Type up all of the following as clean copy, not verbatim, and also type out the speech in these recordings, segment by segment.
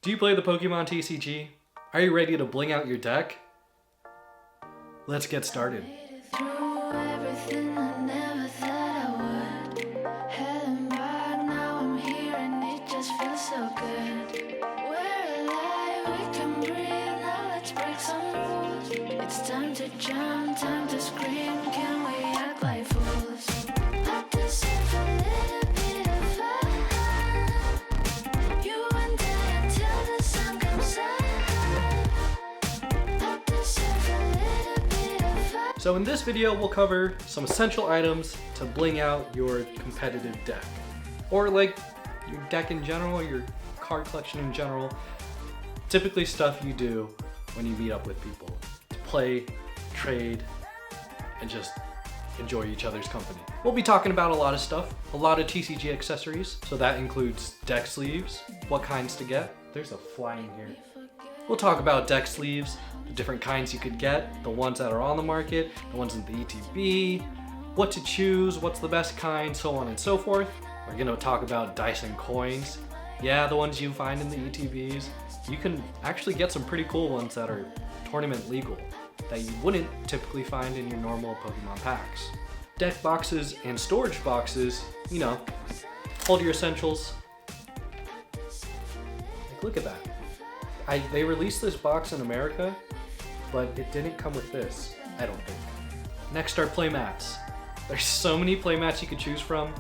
Do you play the Pokemon TCG? Are you ready to bling out your deck? Let's get started. It's time to jump, time to scream, can we act like fools? I deserve a little bit of fun. You and I until the sun comes up. I deserve a little bit of fun. So in this video, we'll cover some essential items to bling out your competitive deck. Or like your deck in general, your card collection in general. Typically stuff you do when you meet up with people. Play, trade, and just enjoy each other's company. We'll be talking about a lot of stuff, a lot of TCG accessories. So that includes deck sleeves, what kinds to get. There's a fly in here. We'll talk about deck sleeves, the different kinds you could get, the ones that are on the market, the ones in the ETB, what to choose, what's the best kind, so on and so forth. We're gonna talk about dice and coins. Yeah, the ones you find in the ETBs. You can actually get some pretty cool ones that are tournament legal that you wouldn't typically find in your normal Pokemon packs. Deck boxes and storage boxes, you know, hold your essentials. Like, look at that. They released this box in America, but it didn't come with this, I don't think. Next are playmats. There's so many playmats you could choose from.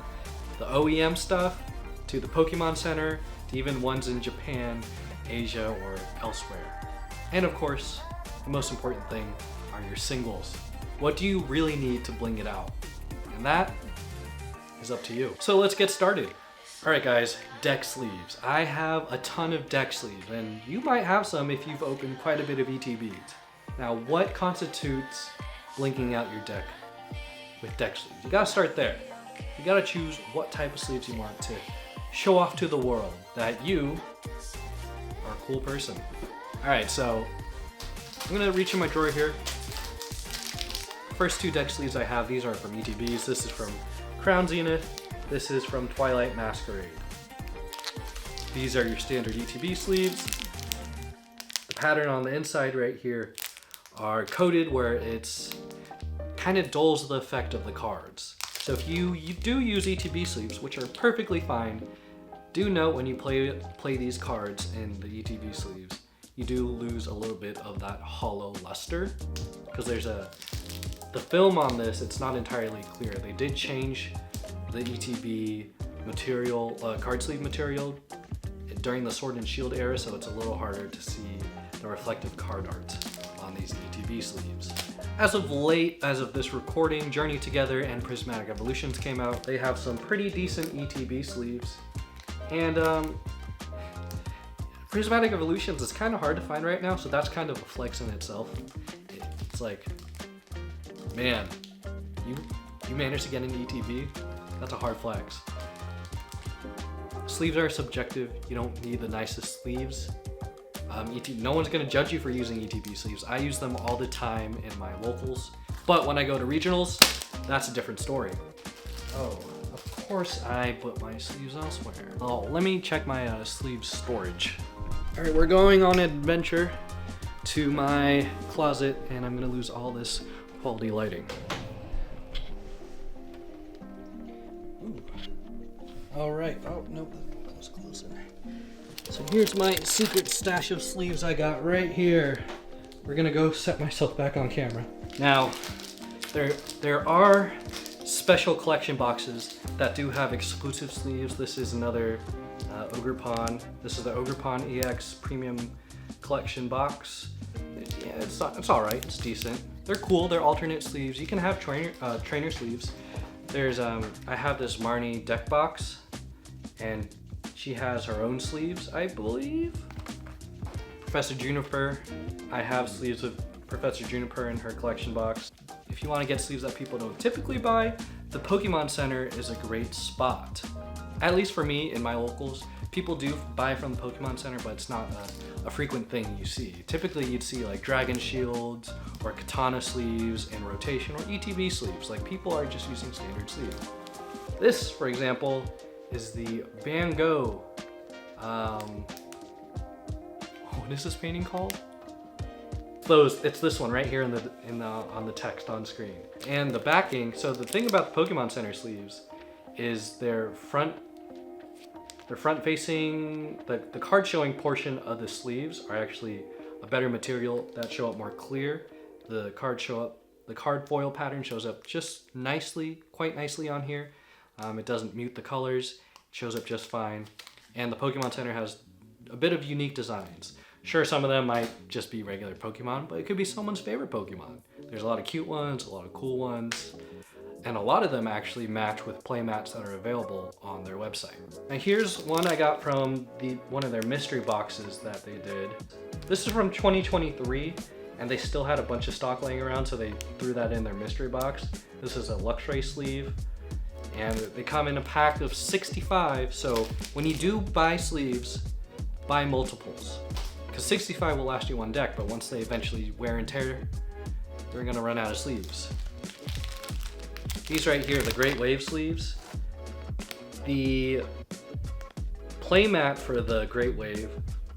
The OEM stuff, to the Pokemon Center, to even ones in Japan, Asia, or elsewhere. And of course, the most important thing are your singles. What do you really need to bling it out? And that is up to you. So let's get started. All right guys, deck sleeves. I have a ton of deck sleeves, and you might have some if you've opened quite a bit of ETBs. Now, what constitutes blinking out your deck with deck sleeves? You gotta start there. You gotta choose what type of sleeves you want to show off to the world that you are a cool person. All right, so I'm gonna reach in my drawer here. First two deck sleeves I have, these are from ETBs. This is from Crown Zenith. This is from Twilight Masquerade. These are your standard ETB sleeves. The pattern on the inside right here are coated where it's kind of dulls the effect of the cards. So if you do use ETB sleeves, which are perfectly fine, do note when you play these cards in the ETB sleeves, you do lose a little bit of that hollow luster because the film on this, it's not entirely clear. They did change the ETB material, card sleeve material during the Sword and Shield era, so it's a little harder to see the reflective card art on these ETB sleeves. As of late, as of this recording, Journey Together and Prismatic Evolutions came out. They have some pretty decent ETB sleeves. And Prismatic Evolutions is kind of hard to find right now, so that's kind of a flex in itself. It's like, man, you managed to get an ETB? That's a hard flex. Sleeves are subjective. You don't need the nicest sleeves. No one's gonna judge you for using ETB sleeves. I use them all the time in my locals, but when I go to regionals, that's a different story. Oh, of course I put my sleeves elsewhere. Oh, let me check my sleeve storage. All right, we're going on an adventure to my closet, and I'm gonna lose all this quality lighting. Ooh. All right, oh, nope, that was close in. So here's my secret stash of sleeves I got right here. We're gonna go set myself back on camera. Now, there are special collection boxes that do have exclusive sleeves. This is another Ogerpon. This is the Ogerpon EX Premium Collection box. Yeah, it's all right. It's decent. They're cool. They're alternate sleeves. You can have trainer sleeves. There's I have this Marnie deck box, and she has her own sleeves, I believe. Professor Juniper. I have sleeves of Professor Juniper in her collection box. If you want to get sleeves that people don't typically buy, the Pokemon Center is a great spot. At least for me, in my locals, people do buy from the Pokemon Center, but it's not a frequent thing you see. Typically, you'd see like Dragon Shields or Katana sleeves in rotation, or ETB sleeves. Like, people are just using standard sleeves. This, for example, is the Van Gogh what is this painting called? It's this one right here on the text on screen. And the backing, so the thing about the Pokemon Center sleeves is their front facing, the card showing portion of the sleeves are actually a better material that show up more clear. The card foil pattern shows up just nicely, quite nicely on here. It doesn't mute the colors, it shows up just fine. And the Pokemon Center has a bit of unique designs. Sure, some of them might just be regular Pokemon, but it could be someone's favorite Pokemon. There's a lot of cute ones, a lot of cool ones, and a lot of them actually match with playmats that are available on their website. And here's one I got from one of their mystery boxes that they did. This is from 2023, and they still had a bunch of stock laying around, so they threw that in their mystery box. This is a Luxray sleeve, and they come in a pack of 65, so when you do buy sleeves, buy multiples. Because 65 will last you one deck, but once they eventually wear and tear, they're gonna run out of sleeves. These right here, the Great Wave sleeves. The playmat for the Great Wave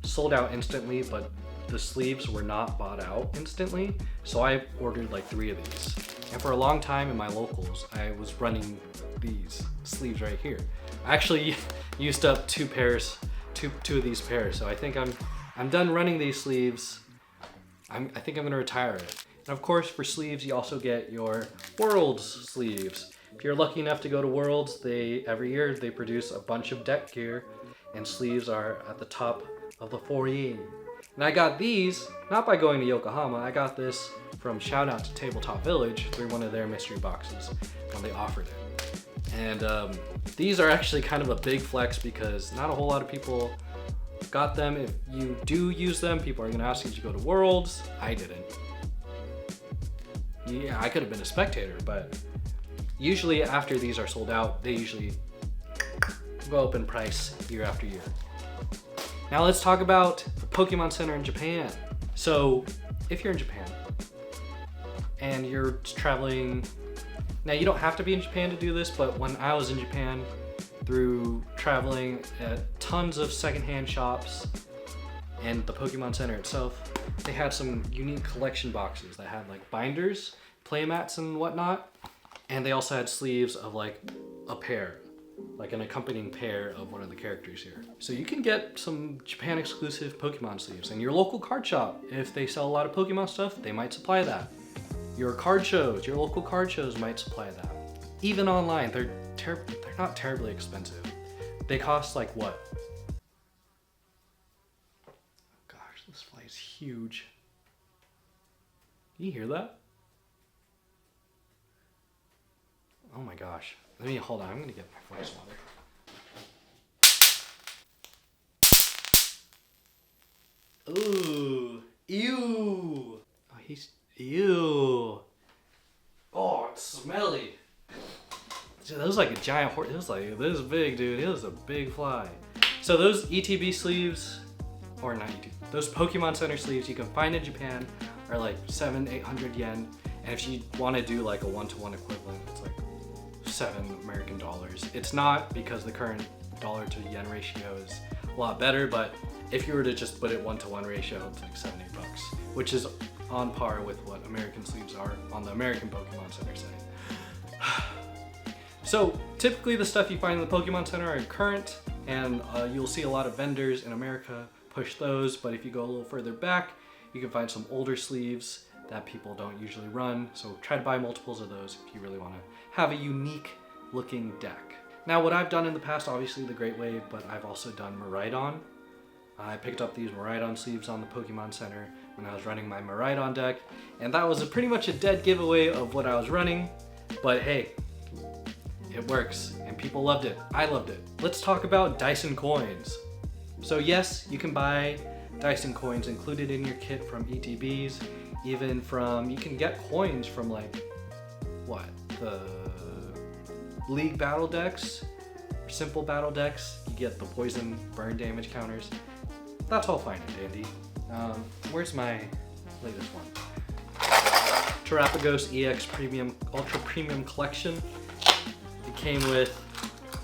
sold out instantly, but the sleeves were not bought out instantly. So I ordered like 3 of these. And for a long time in my locals, I was running these sleeves right here. I actually used up 2 of these pairs, so I think I'm done running these sleeves. I think I'm gonna retire it. And of course, for sleeves, you also get your Worlds sleeves. If you're lucky enough to go to Worlds, every year they produce a bunch of deck gear, and sleeves are at the top of the foyer. And I got these, not by going to Yokohama, I got this from Shoutout to Tabletop Village through one of their mystery boxes when they offered it. And these are actually kind of a big flex because not a whole lot of people got them. If you do use them, people are gonna ask you to go to Worlds. I didn't. Yeah, I could have been a spectator, but usually after these are sold out, they usually go up in price year after year. Now let's talk about the Pokemon Center in Japan. So if you're in Japan and you're traveling, now you don't have to be in Japan to do this, but when I was in Japan, through traveling at tons of secondhand shops and the Pokemon Center itself, they had some unique collection boxes that had like binders, playmats and whatnot. And they also had sleeves of like a pair, like an accompanying pair of one of the characters here. So you can get some Japan exclusive Pokemon sleeves. And your local card shop, if they sell a lot of Pokemon stuff, they might supply that. Your card shows, your local card shows might supply that. Even online, they're not terribly expensive. They cost like what? Gosh, this fly is huge. Can you hear that? Oh my gosh. Hold on, I'm gonna get my fly swatter. Ooh, ew. Oh, ew. Oh, it's smelly. That was like a giant horse. It was like this big, dude. It was a big fly. So those ETB sleeves, or not ETB, those Pokemon Center sleeves you can find in Japan are like 700-800 yen. And if you want to do like a 1-to-1 equivalent, it's like $7 American. It's not, because the current dollar to yen ratio is a lot better, but if you were to just put it 1-to-1 ratio, it's like $7-8 bucks, which is on par with what American sleeves are on the American Pokemon Center site. So typically the stuff you find in the Pokemon Center are current, and you'll see a lot of vendors in America push those, but if you go a little further back, you can find some older sleeves that people don't usually run, so try to buy multiples of those if you really want to have a unique looking deck. Now what I've done in the past, obviously the Great Wave, but I've also done Miraidon. I picked up these Miraidon sleeves on the Pokemon Center when I was running my Miraidon deck, and that was pretty much a dead giveaway of what I was running, but hey, it works, and people loved it. I loved it. Let's talk about Dyson coins. So yes, you can buy Dyson coins included in your kit from ETBs, even from, you can get coins from like, what, the League battle decks, or simple battle decks. You get the poison burn damage counters. That's all fine and dandy. Where's my latest one? Terapagos EX Premium, Ultra Premium Collection. It came with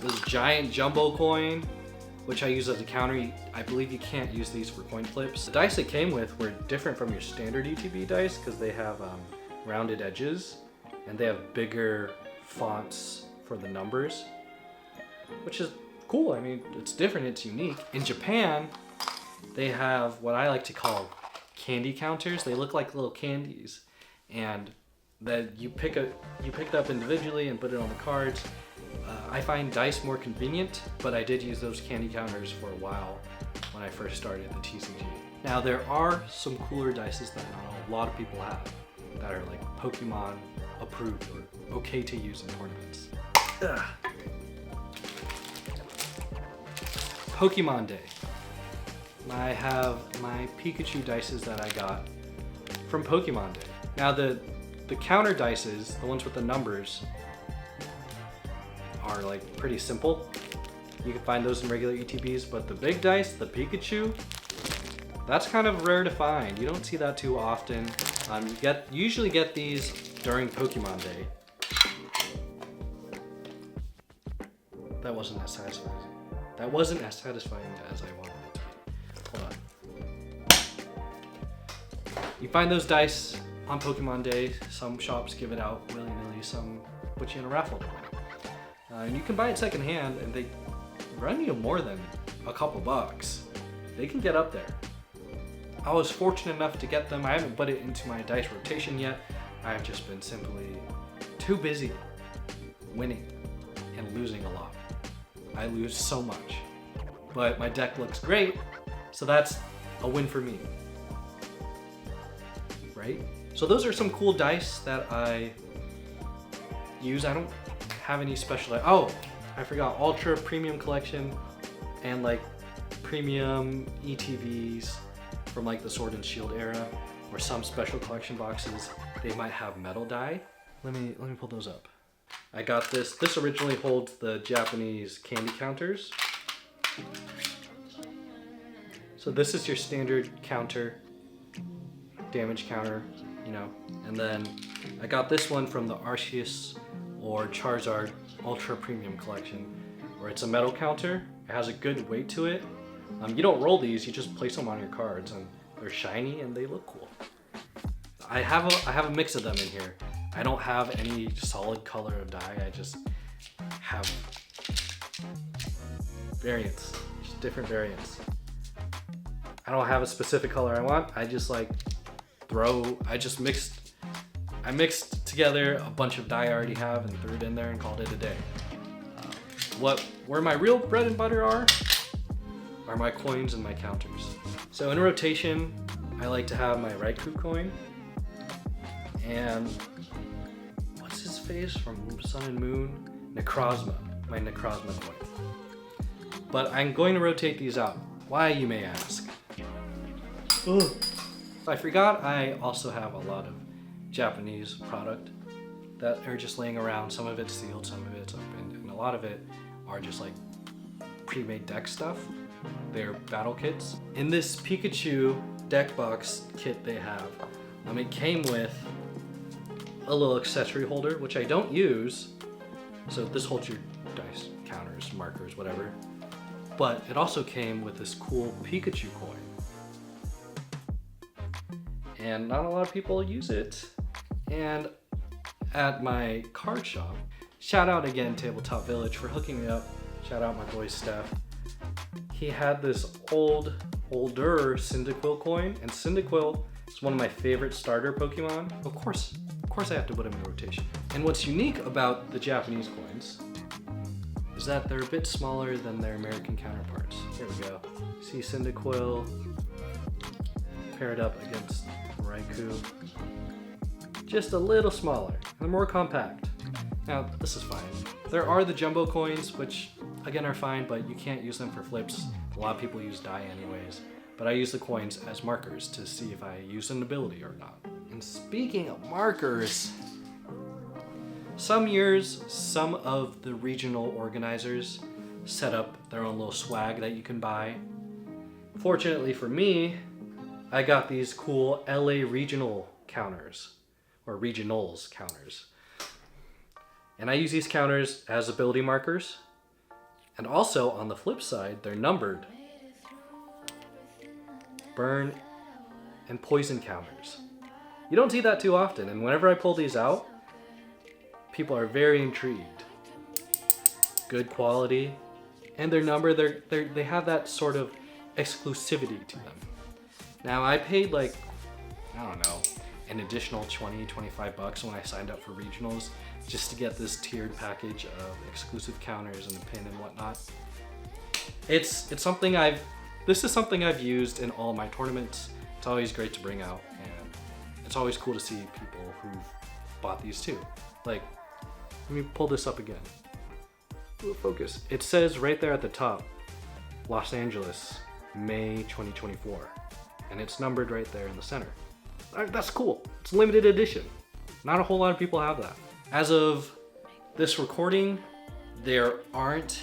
this giant jumbo coin, which I use as a counter. I believe you can't use these for coin flips. The dice it came with were different from your standard ETB dice because they have rounded edges and they have bigger fonts for the numbers, which is cool. I mean, it's different, it's unique. In Japan, they have what I like to call candy counters. They look like little candies, and that you pick it up individually and put it on the cards. I find dice more convenient, but I did use those candy counters for a while when I first started the TCG. Now there are some cooler dices that not a lot of people have that are like Pokemon approved or okay to use in tournaments. Ugh. Pokemon Day. I have my Pikachu dices that I got from Pokemon Day. Now the counter dices, the ones with the numbers, are like pretty simple. You can find those in regular ETBs, but the big dice, the Pikachu, that's kind of rare to find. You don't see that too often. You usually get these during Pokemon Day. That wasn't as satisfying. That wasn't as satisfying as I wanted it to be. Hold on. You find those dice on Pokemon Day. Some shops give it out willy-nilly, some put you in a raffle. And you can buy it secondhand, and they run you more than a couple bucks. They can get up there. I was fortunate enough to get them. I haven't put it into my dice rotation yet. I've just been simply too busy winning and losing a lot. I lose so much, but my deck looks great, so that's a win for me, right? So those are some cool dice that I use. I don't have any special, oh, I forgot, Ultra Premium Collection and like premium ETVs from like the Sword and Shield era, or some special collection boxes, they might have metal die. Let me pull those up. I got this. This originally holds the Japanese candy counters. So this is your standard counter, damage counter, you know. And then I got this one from the Arceus or Charizard Ultra Premium Collection, where it's a metal counter. It has a good weight to it. You don't roll these, you just place them on your cards, and they're shiny and they look cool. I have a mix of them in here. I don't have any solid color of dye, I just have variants, just different variants. I don't have a specific color I want, I just like I mixed together a bunch of dye I already have and threw it in there and called it a day. Where my real bread and butter are my coins and my counters. So in rotation, I like to have my Raikou coin and what's his face from Sun and Moon? Necrozma, my Necrozma coin. But I'm going to rotate these out. Why, you may ask? Ugh. I forgot I also have a lot of Japanese product that are just laying around. Some of it's sealed, some of it's opened, and a lot of it are just like pre-made deck stuff. They're battle kits. In this Pikachu deck box kit they have, it came with a little accessory holder, which I don't use. So this holds your dice, counters, markers, whatever. But it also came with this cool Pikachu coin. And not a lot of people use it. And at my card shop, shout out again Tabletop Village for hooking me up. Shout out my boy Steph. He had this older Cyndaquil coin, and Cyndaquil is one of my favorite starter Pokemon. Of course I have to put him in rotation. And what's unique about the Japanese coins is that they're a bit smaller than their American counterparts. Here we go. See Cyndaquil paired up against Raikou. Just a little smaller. They're more compact. Now, this is fine. There are the jumbo coins, which again are fine, but you can't use them for flips. A lot of people use dye anyways. But I use the coins as markers to see if I use an ability or not. And speaking of markers, some years, some of the regional organizers set up their own little swag that you can buy. Fortunately for me, I got these cool LA regional counters, or regionals counters. And I use these counters as ability markers. And also on the flip side, they're numbered. Burn and poison counters. You don't see that too often, and whenever I pull these out, people are very intrigued. Good quality, and their number, they have that sort of exclusivity to them. Now I paid like, I don't know, an additional 20-25 bucks when I signed up for regionals just to get this tiered package of exclusive counters and a pin and whatnot. This is something I've used in all my tournaments. It's always great to bring out, and it's always cool to see people who've bought these too. Like, let me pull this up again. Focus. It says right there at the top, Los Angeles, May 2024. And it's numbered right there in the center. That's cool. It's limited edition. Not a whole lot of people have that. As of this recording, there aren't,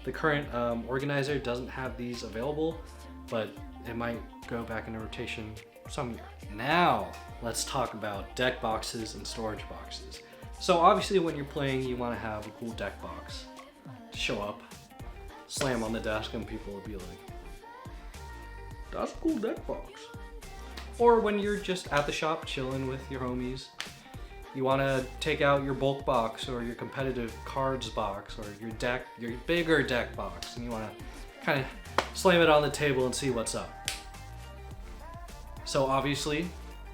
the current organizer doesn't have these available, but it might go back into rotation some year. Now, let's talk about deck boxes and storage boxes. So obviously when you're playing, you want to have a cool deck box to show up, slam on the desk, and people will be like, that's a cool deck box. Or when you're just at the shop chilling with your homies, you want to take out your bulk box or your competitive cards box or your bigger deck box, and you want to kind of slam it on the table and see what's up. So obviously,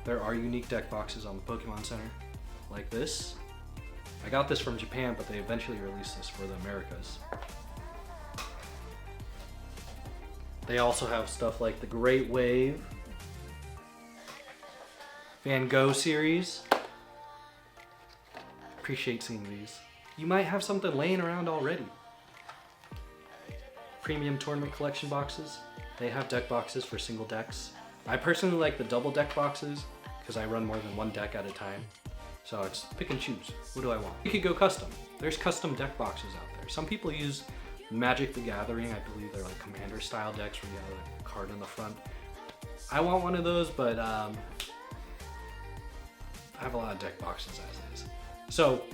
there are unique deck boxes on the Pokemon Center, like this. I got this from Japan, but they eventually released this for the Americas. They also have stuff like the Great Wave, Van Gogh series. Appreciate seeing these. You might have something laying around already. Premium tournament collection boxes. They have deck boxes for single decks. I personally like the double deck boxes because I run more than one deck at a time. So it's pick and choose. What do I want? You could go custom. There's custom deck boxes out there. Some people use Magic the Gathering. I believe they're like commander style decks where you have a card in the front. I want one of those, but I have a lot of deck boxes as is. So,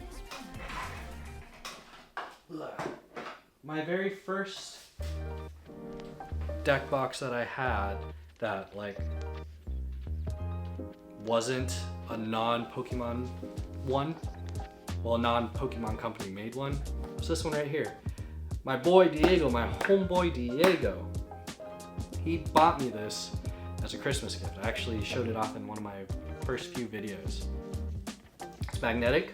my very first deck box that I had that like wasn't a non-Pokemon one, well, a non-Pokemon company made one, was this one right here. My boy Diego, my homeboy Diego, he bought me this as a Christmas gift. I actually showed it off in one of my first few videos. It's magnetic.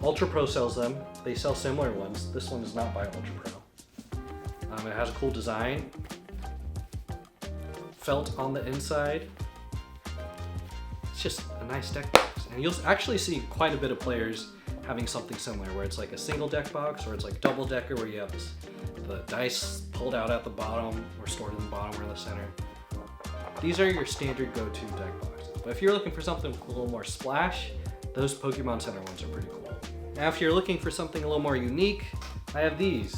Ultra Pro sells them. They sell similar ones. This one is not by Ultra Pro. It has a cool design. Felt on the inside. It's just a nice deck box. And you'll actually see quite a bit of players having something similar where it's like a single deck box or it's like double decker where you have the dice pulled out at the bottom or stored in the bottom or the center. These are your standard go-to deck boxes. But if you're looking for something with a little more splash, those Pokemon Center ones are pretty cool. Now if you're looking for something a little more unique, I have these.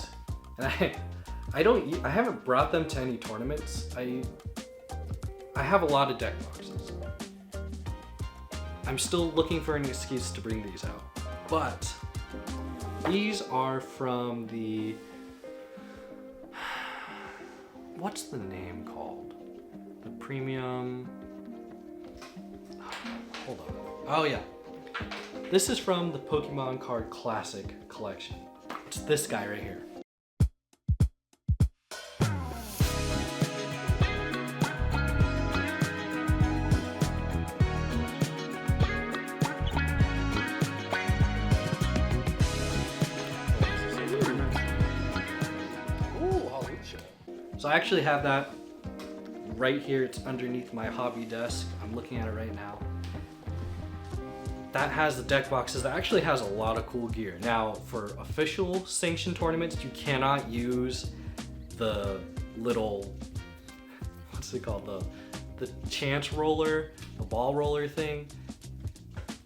And I haven't brought them to any tournaments. I have a lot of deck boxes. I'm still looking for an excuse to bring these out. But these are from the, what's the name called? The premium, hold on. Oh yeah. This is from the Pokemon Card Classic collection. It's this guy right here. So I actually have that right here. It's underneath my hobby desk. I'm looking at it right now. That has the deck boxes. That actually has a lot of cool gear. Now, for official sanctioned tournaments, you cannot use the little, what's it called? The chance roller, the ball roller thing.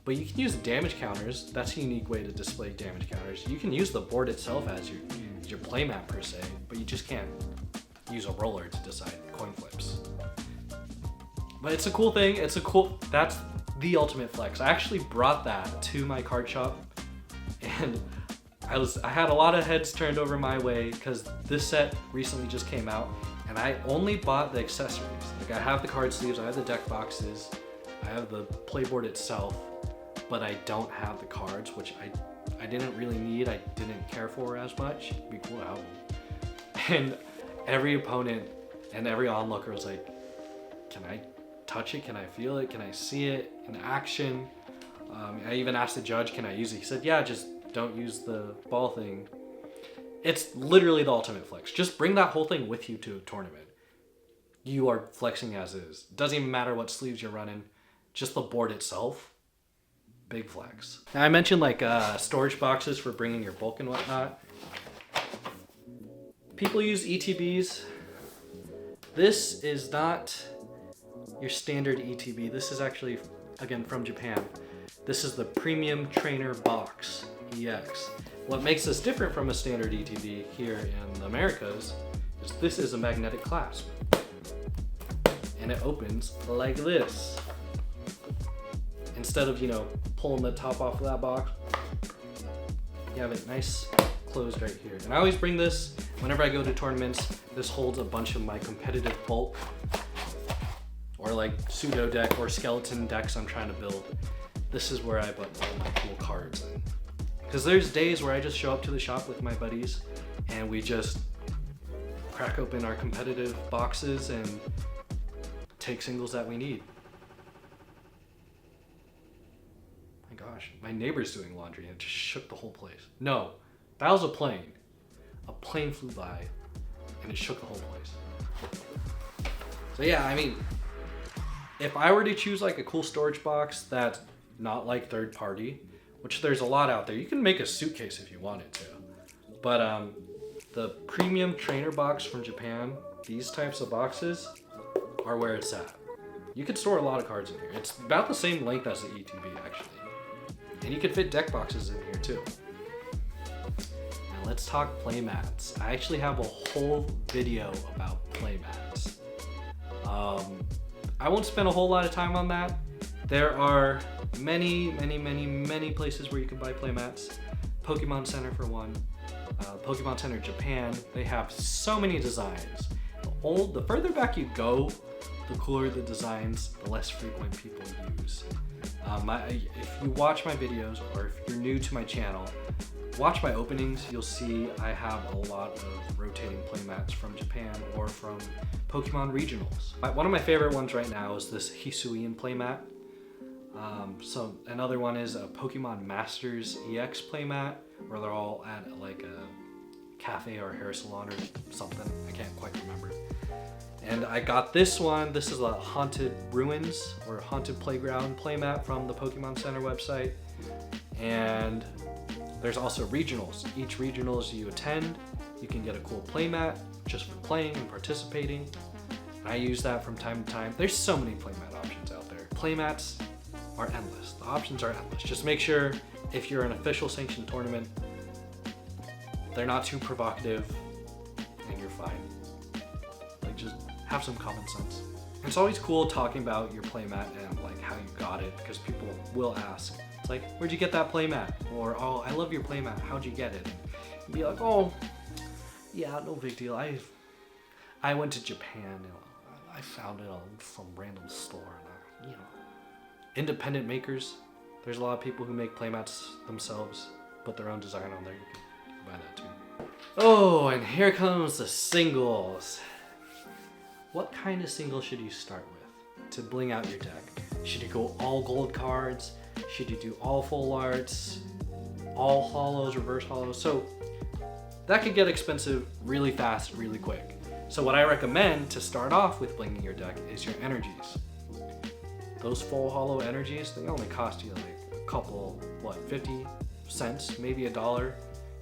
But you can use the damage counters. That's a unique way to display damage counters. You can use the board itself as your playmat per se, but you just can't use a roller to decide coin flips. But it's a cool thing. That's the ultimate flex. I actually brought that to my card shop and I had a lot of heads turned over my way because this set recently just came out, and I only bought the accessories. Like I have the card sleeves, I have the deck boxes, I have the playboard itself, but I don't have the cards, which I didn't really need. I didn't care for as much. It'd be cool to have them. And every opponent and every onlooker was like, can I touch it? Can I feel it? Can I see it in action? I even asked the judge, can I use it? He said, yeah, just don't use the ball thing. It's literally the ultimate flex. Just bring that whole thing with you to a tournament. You are flexing as is. Doesn't even matter what sleeves you're running. Just the board itself, big flex. Now I mentioned like storage boxes for bringing your bulk and whatnot. People use ETBs. This is not your standard ETB. This is actually, again, from Japan. This is the Premium Trainer Box EX. What makes this different from a standard ETB here in the Americas is this is a magnetic clasp. And it opens like this. Instead of, you know, pulling the top off of that box, you have it nice closed right here. And I always bring this whenever I go to tournaments. This holds a bunch of my competitive bulk or like pseudo deck or skeleton decks I'm trying to build. This is where I put all my cool cards in. Because there's days where I just show up to the shop with my buddies and we just crack open our competitive boxes and take singles that we need. My gosh, my neighbor's doing laundry and it just shook the whole place. No, that was a plane. A plane flew by and it shook the whole place. So yeah, I mean, if I were to choose like a cool storage box that's not like third party, which there's a lot out there, you can make a suitcase if you wanted to. But the Premium Trainer Box from Japan, these types of boxes are where it's at. You could store a lot of cards in here. It's about the same length as the ETB actually. And you can fit deck boxes in here too. Now let's talk playmats. I actually have a whole video about playmats. I won't spend a whole lot of time on that. There are many places where you can buy playmats. Pokémon Center for one. Pokémon Center Japan, they have so many designs. The further back you go, the cooler the designs, the less frequent people use. If you watch my videos, or if you're new to my channel, watch my openings, you'll see I have a lot of rotating playmats from Japan or from Pokemon regionals. One of my favorite ones right now is this Hisuian playmat. So another one is a Pokemon Masters EX playmat, where they're all at like a cafe or hair salon or something. I can't quite remember. And I got this one. This is a Haunted Ruins or Haunted Playground playmat from the Pokemon Center website. And there's also regionals. Each regionals you attend, you can get a cool playmat just for playing and participating. And I use that from time to time. There's so many playmat options out there. Playmats are endless. The options are endless. Just make sure if you're an official sanctioned tournament, they're not too provocative and you're fine. Like just have some common sense. It's always cool talking about your playmat and like how you got it, because people will ask. It's like, where'd you get that playmat? Or, oh, I love your playmat. How'd you get it? And be like, oh, yeah, no big deal. I went to Japan and I found it on some random store. And independent makers. There's a lot of people who make playmats themselves, put their own design on there. You can buy that too. Oh, and here comes the singles. What kind of single should you start with to bling out your deck? Should you go all gold cards? Should you do all full arts? All hollows, reverse hollows? So that could get expensive really fast, really quick. So what I recommend to start off with blinging your deck is your energies. Those full hollow energies, they only cost you like a couple, 50 cents, maybe $1.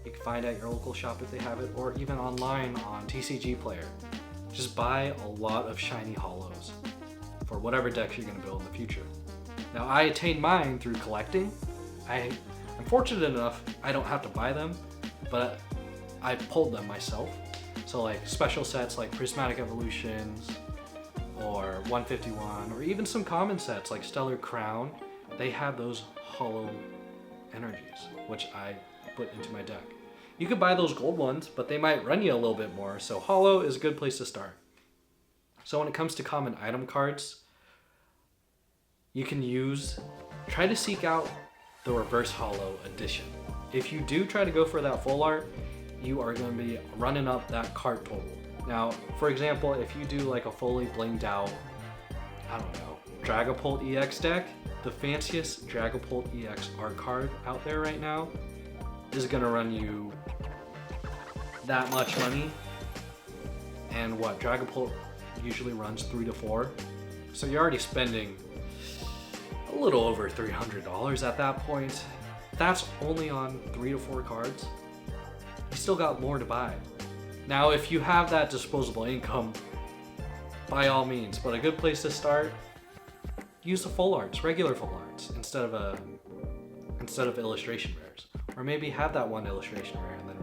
You can find at your local shop if they have it, or even online on TCG Player. Just buy a lot of shiny hollows for whatever decks you're going to build in the future. Now, I attained mine through collecting. I'm fortunate enough I don't have to buy them, but I pulled them myself. So like special sets like Prismatic Evolutions or 151, or even some common sets like Stellar Crown, they have those hollow energies, which I put into my deck. You could buy those gold ones, but they might run you a little bit more, so holo is a good place to start. So when it comes to common item cards, you can try to seek out the reverse holo edition. If you do try to go for that full art, you are going to be running up that card total. Now, for example, if you do like a fully blinged out, I don't know, Dragapult EX deck, the fanciest Dragapult EX art card out there right now is going to run you that much money. And what, Dragapult usually runs 3 to 4. So you're already spending a little over $300 at that point. That's only on 3 to 4 cards. You still got more to buy. Now, if you have that disposable income, by all means, but a good place to start, use the full arts, regular full arts, instead of illustration rares. Or maybe have that one illustration rare and then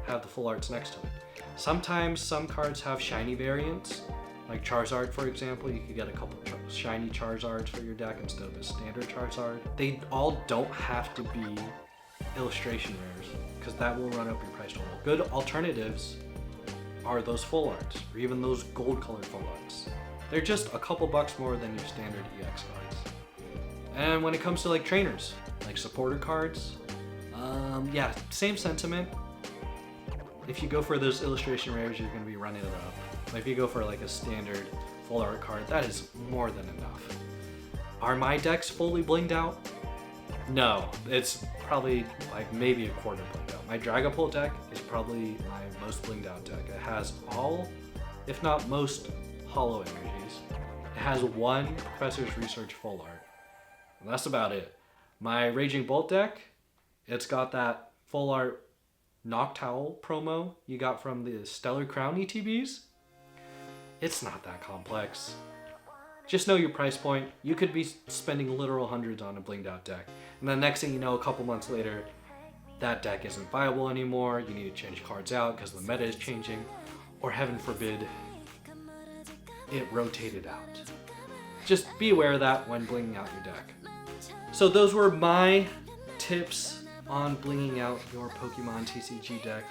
have the full arts next to it. Sometimes some cards have shiny variants, like Charizard, for example. You could get a couple shiny Charizards for your deck instead of a standard Charizard. They all don't have to be illustration rares, because that will run up your price total. Good alternatives are those full arts, or even those gold colored full arts. They're just a couple bucks more than your standard EX cards. And when it comes to like trainers, like supporter cards, yeah, same sentiment. If you go for those illustration rares, you're going to be running it up. But if you go for like a standard full art card, that is more than enough. Are my decks fully blinged out? No, it's probably like maybe a quarter blinged out. My Dragapult deck is probably my most blinged out deck. It has all, if not most, holo energies. It has one Professor's Research full art. And that's about it. My Raging Bolt deck, it's got that full art Noctowl promo you got from the Stellar Crown ETBs. It's not that complex. Just know your price point. You could be spending literal hundreds on a blinged out deck. And then next thing you know, a couple months later, that deck isn't viable anymore. You need to change cards out because the meta is changing. Or heaven forbid, it rotated out. Just be aware of that when blinging out your deck. So those were my tips on blinging out your Pokemon TCG deck.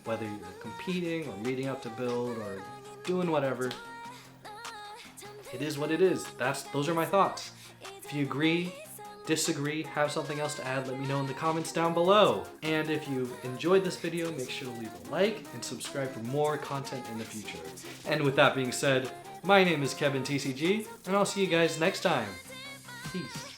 Whether you're competing or meeting up to build or doing whatever. It is what it is. Those are my thoughts. If you agree, disagree, have something else to add, let me know in the comments down below. And if you enjoyed this video, make sure to leave a like and subscribe for more content in the future. And with that being said, my name is Kevin TCG, and I'll see you guys next time. Peace.